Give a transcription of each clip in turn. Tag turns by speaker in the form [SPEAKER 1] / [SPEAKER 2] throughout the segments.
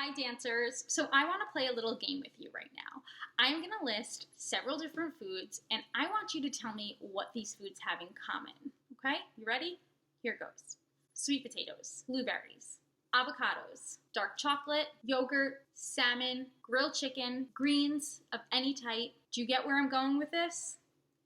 [SPEAKER 1] Hi dancers! So I want to play a little game with you right now. I'm going to list several different foods and I want you to tell me what these foods have in common. Okay, you ready? Here goes. Sweet potatoes, blueberries, avocados, dark chocolate, yogurt, salmon, grilled chicken, greens of any type. Do you get where I'm going with this?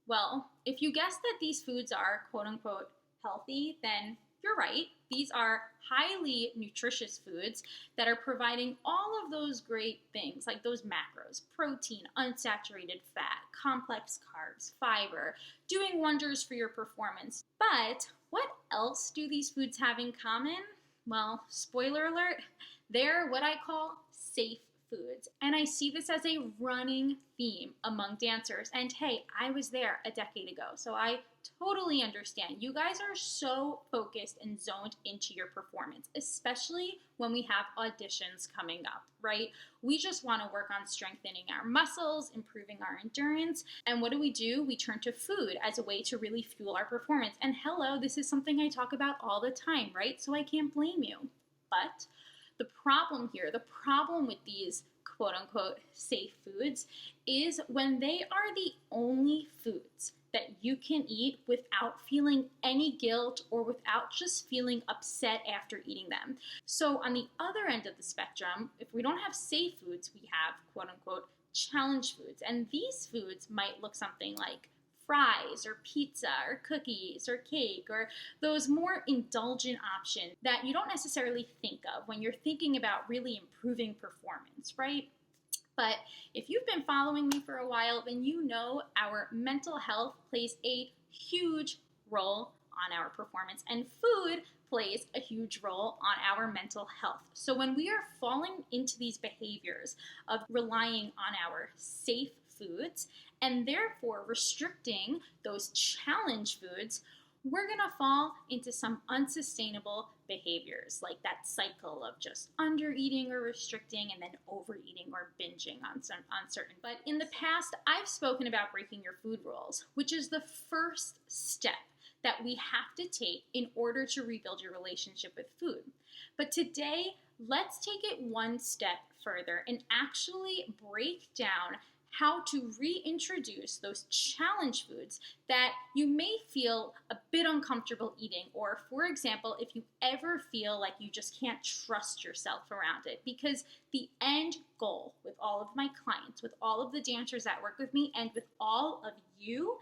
[SPEAKER 1] Well, if you guessed that these foods are quote unquote healthy, then you're right. These are highly nutritious foods that are providing all of those great things like those macros, protein, unsaturated fat, complex carbs, fiber, doing wonders for your performance. But what else do these foods have in common? Well, spoiler alert, they're what I call safe foods. And I see this as a running theme among dancers. And hey, I was there a decade ago, so I totally understand. You guys are so focused and zoned into your performance, especially when we have auditions coming up, right? We just want to work on strengthening our muscles, improving our endurance. And what do? We turn to food as a way to really fuel our performance. And hello, this is something I talk about all the time, right? So I can't blame you. But the problem here, the problem with these quote unquote safe foods is when they are the only foods that you can eat without feeling any guilt or without just feeling upset after eating them. So on the other end of the spectrum, if we don't have safe foods, we have quote unquote challenge foods. And these foods might look something like fries or pizza or cookies or cake or those more indulgent options that you don't necessarily think of when you're thinking about really improving performance, right? But if you've been following me for a while, then you know our mental health plays a huge role on our performance, and food plays a huge role on our mental health. So when we are falling into these behaviors of relying on our safe foods and therefore restricting those challenge foods, we're going to fall into some unsustainable behaviors, like that cycle of just under-eating or restricting and then overeating or binging on certain. But in the past, I've spoken about breaking your food rules, which is the first step that we have to take in order to rebuild your relationship with food. But today, let's take it one step further and actually break down how to reintroduce those challenge foods that you may feel a bit uncomfortable eating, or for example, if you ever feel like you just can't trust yourself around it. Because the end goal with all of my clients, with all of the dancers that work with me, and with all of you,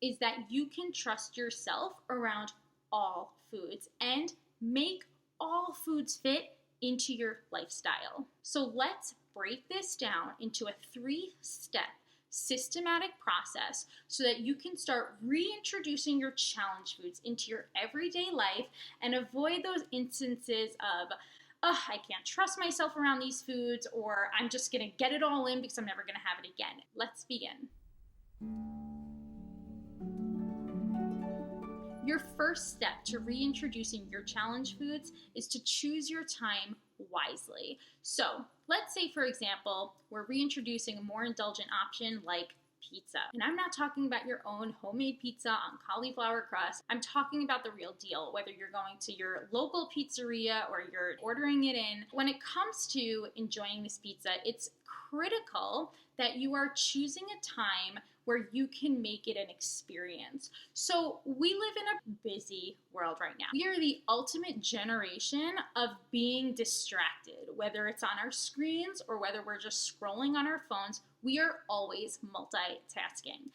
[SPEAKER 1] is that you can trust yourself around all foods and make all foods fit into your lifestyle. So let's break this down into a 3-step systematic process so that you can start reintroducing your challenge foods into your everyday life and avoid those instances of, I can't trust myself around these foods, or I'm just gonna get it all in because I'm never gonna have it again. Let's begin. Your first step to reintroducing your challenge foods is to choose your time wisely. So let's say, for example, we're reintroducing a more indulgent option like pizza. And I'm not talking about your own homemade pizza on cauliflower crust. I'm talking about the real deal, whether you're going to your local pizzeria or you're ordering it in. When it comes to enjoying this pizza, it's critical that you are choosing a time where you can make it an experience. So we live in a busy world right now. We are the ultimate generation of being distracted, whether it's on our screens or whether we're just scrolling on our phones. We are always multitasking.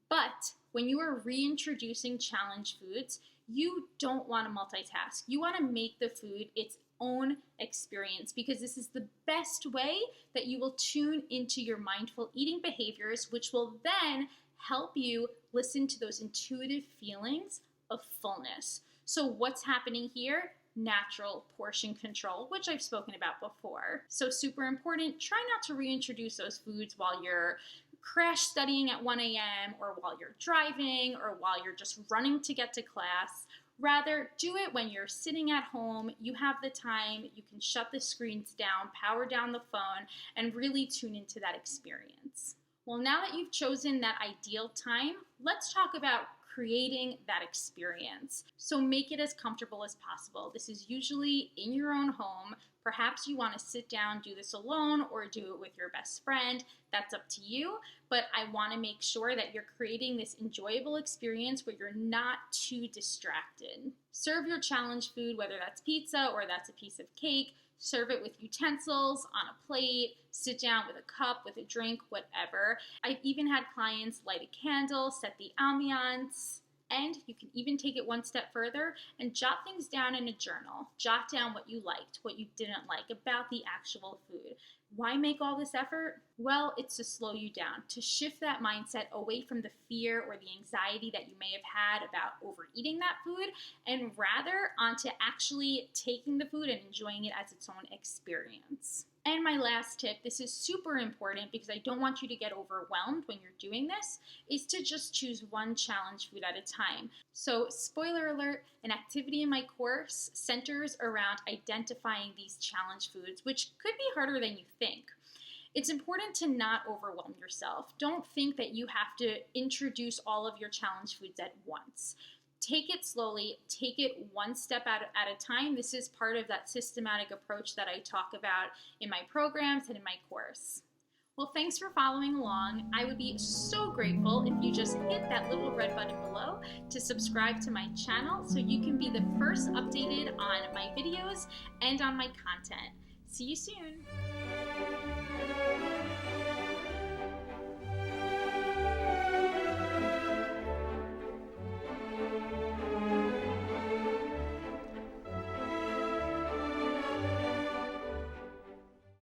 [SPEAKER 1] But when you are reintroducing challenge foods, you don't want to multitask. You want to make the food its own experience, because this is the best way that you will tune into your mindful eating behaviors, which will then help you listen to those intuitive feelings of fullness. So what's happening here? Natural portion control, which I've spoken about before. So super important. Try not to reintroduce those foods while you're crash studying at 1 a.m. or while you're driving or while you're just running to get to class. Rather, do it when you're sitting at home, you have the time, you can shut the screens down, power down the phone, and really tune into that experience. Well, now that you've chosen that ideal time, let's talk about creating that experience. So make it as comfortable as possible. This is usually in your own home. Perhaps you want to sit down, do this alone, or do it with your best friend. That's up to you. But I want to make sure that you're creating this enjoyable experience where you're not too distracted. Serve your challenge food, whether that's pizza or that's a piece of cake. Serve it with utensils, on a plate, sit down with a cup, with a drink, whatever. I've even had clients light a candle, set the ambiance. And you can even take it one step further and jot things down in a journal. Jot down what you liked, what you didn't like about the actual food. Why make all this effort? Well, it's to slow you down, to shift that mindset away from the fear or the anxiety that you may have had about overeating that food, and rather onto actually taking the food and enjoying it as its own experience. And my last tip, this is super important because I don't want you to get overwhelmed when you're doing this, is to just choose one challenge food at a time. So, spoiler alert, an activity in my course centers around identifying these challenge foods, which could be harder than you think. It's important to not overwhelm yourself. Don't think that you have to introduce all of your challenge foods at once. Take it slowly, take it one step at a time. This is part of that systematic approach that I talk about in my programs and in my course. Well, thanks for following along. I would be so grateful if you just hit that little red button below to subscribe to my channel so you can be the first updated on my videos and on my content. See you soon.